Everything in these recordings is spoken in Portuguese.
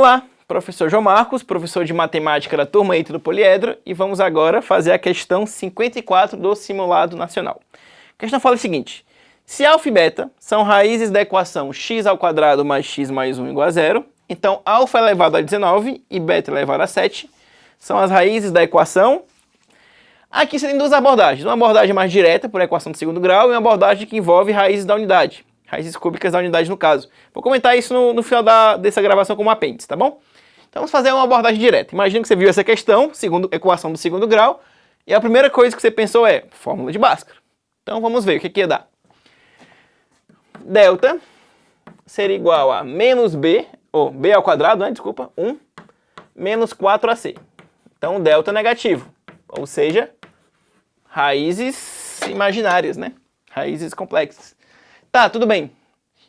Olá, professor João Marcos, professor de matemática da turma I do poliedro, e vamos agora fazer a questão 54 do simulado nacional. A questão fala o seguinte: se alfa e beta são raízes da equação x² mais x mais 1 igual a 0, então alfa elevado a 19 e beta elevado a 7 são as raízes da equação. Aqui você tem duas abordagens, uma abordagem mais direta por equação de segundo grau e uma abordagem que envolve raízes da unidade, raízes cúbicas da unidade no caso. Vou comentar isso no final dessa gravação como apêndice, tá bom? Então vamos fazer uma abordagem direta. Imagina que você viu essa questão, equação do segundo grau, e a primeira coisa que você pensou é fórmula de Bhaskara. Então vamos ver o que ia dar. Delta seria igual a menos b, ou b ao quadrado, né? Desculpa, 1, menos 4ac. Então delta negativo, ou seja, raízes imaginárias, né? Raízes complexas. Tá, tudo bem.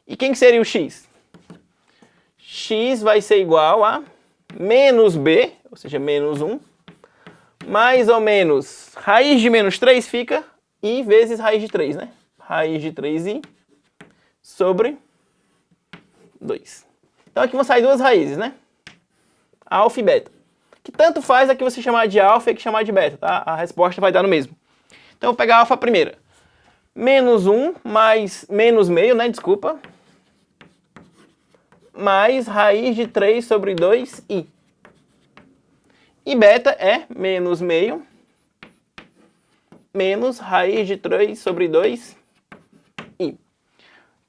E quem que seria o x? X vai ser igual a menos b, ou seja, menos 1, mais ou menos raiz de menos 3 fica i vezes raiz de 3, né? Raiz de 3i sobre 2. Então aqui vão sair duas raízes, né? Alfa e beta. Que tanto faz aqui você chamar de alfa e que chamar de beta, tá? A resposta vai dar no mesmo. Então eu vou pegar a alfa primeira. Menos 1 mais menos meio, né? Desculpa. Mais raiz de 3 sobre 2i. E beta é menos meio menos raiz de 3 sobre 2i.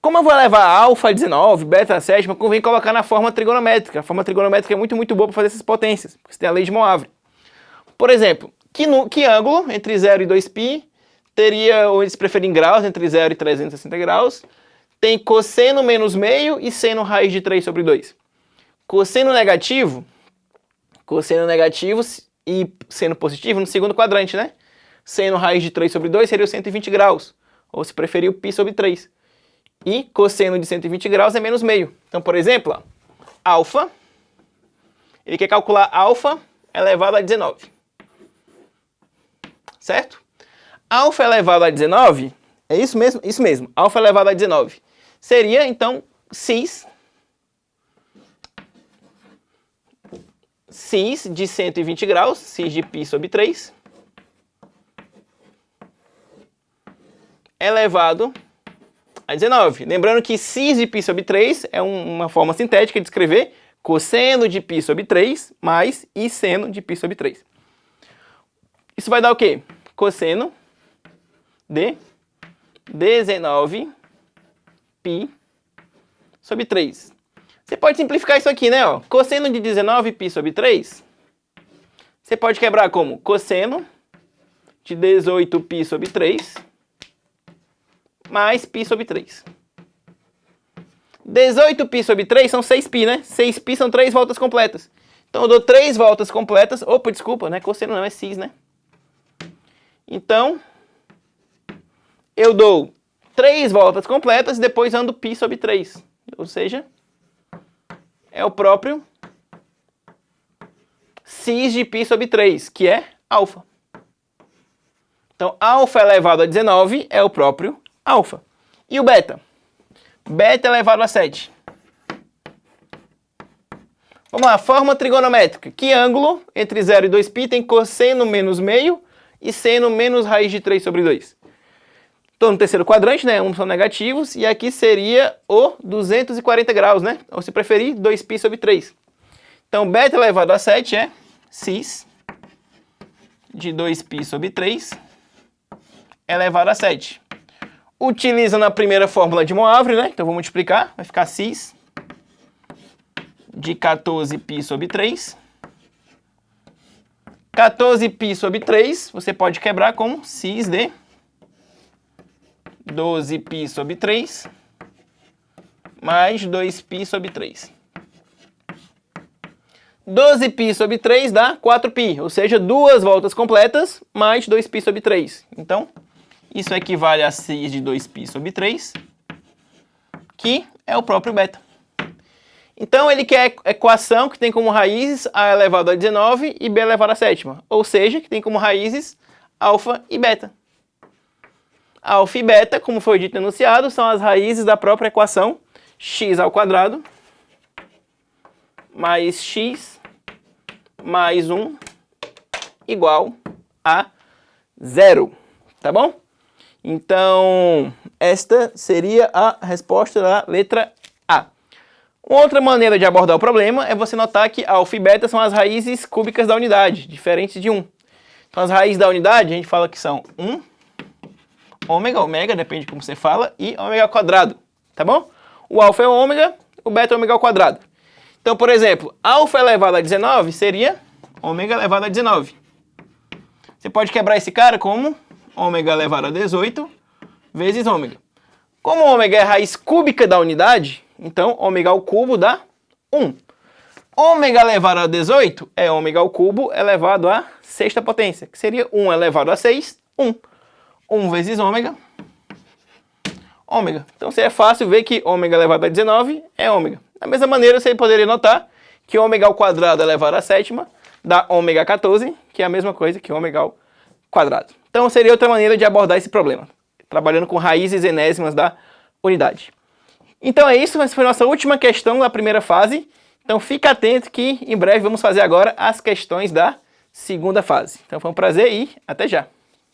Como eu vou levar alfa a 19, beta a 7, convém colocar na forma trigonométrica. A forma trigonométrica é muito boa para fazer essas potências, porque você tem a lei de Moivre. Por exemplo, que ângulo entre 0 e 2π teria, ou eles preferem graus, entre 0 e 360 graus, tem cosseno menos meio e seno raiz de 3 sobre 2. Cosseno negativo e seno positivo no segundo quadrante, né? Seno raiz de 3 sobre 2 seria o 120 graus, ou se preferir o π sobre 3. E cosseno de 120 graus é menos meio. Então, por exemplo, ó, alfa, ele quer calcular alfa elevado a 19. Certo? Alfa elevado a 19, é isso mesmo? Isso mesmo, alfa elevado a 19. Seria, então, cis de 120 graus, cis de π sobre 3, elevado a 19. Lembrando que cis de π sobre 3 é uma forma sintética de escrever cosseno de π sobre 3 mais e seno de π sobre 3. Isso vai dar o quê? Cosseno de 19π sobre 3. Você pode simplificar isso aqui, né? Ó, cosseno de 19π sobre 3, você pode quebrar como cosseno de 18π sobre 3 mais π sobre 3. 18π sobre 3 são 6π, né? 6π são 3 voltas completas. Então eu dou 3 voltas completas. Opa, desculpa, não é cosseno não, é cis, né? Então, eu dou 3 voltas completas e depois ando π sobre 3. Ou seja, é o próprio cis de π sobre 3, que é alfa. Então, alfa elevado a 19 é o próprio alfa. E o beta? Beta elevado a 7. Vamos lá, forma trigonométrica. Que ângulo entre 0 e 2π tem cosseno menos meio e seno menos raiz de 3 sobre 2? Estou no terceiro quadrante, né? Ambos são negativos. E aqui seria o 240 graus, né? Ou se preferir, 2π sobre 3. Então, beta elevado a 7 é cis de 2π sobre 3 elevado a 7. Utilizando a primeira fórmula de Moivre, né? Então vou multiplicar, vai ficar cis de 14π sobre 3. 14π sobre 3, você pode quebrar como cis de 12π sobre 3 mais 2π sobre 3. 12π sobre 3 dá 4π, ou seja, 2 voltas completas mais 2π sobre 3. Então, isso equivale a cis de 2π sobre 3, que é o próprio beta. Então, ele quer equação que tem como raízes a elevado a 19 e b elevado a 7. Ou seja, que tem como raízes alfa e beta. Alfa e beta, como foi dito no enunciado, são as raízes da própria equação x² mais x mais 1 igual a 0, tá bom? Então, esta seria a resposta da letra A. Uma outra maneira de abordar o problema é você notar que alfa e beta são as raízes cúbicas da unidade, diferentes de 1. Então, as raízes da unidade, a gente fala que são 1, ômega, depende de como você fala, e ômega ao quadrado, tá bom? O alfa é o ômega, o beta é ômega ao quadrado. Então, por exemplo, alfa elevado a 19 seria ômega elevado a 19. Você pode quebrar esse cara como ômega elevado a 18 vezes ômega. Como ômega é a raiz cúbica da unidade, então ômega ao cubo dá 1. Ômega elevado a 18 é ômega ao cubo elevado à sexta potência, que seria 1 elevado a 6, 1. 1 vezes ômega, ômega. Então, é fácil ver que ômega elevado a 19 é ômega. Da mesma maneira, você poderia notar que ômega ao quadrado elevado à sétima dá ômega 14, que é a mesma coisa que ômega ao quadrado. Então, seria outra maneira de abordar esse problema, trabalhando com raízes enésimas da unidade. Então é isso, essa foi a nossa última questão da primeira fase. Então fica atento que em breve vamos fazer agora as questões da segunda fase. Então foi um prazer e até já!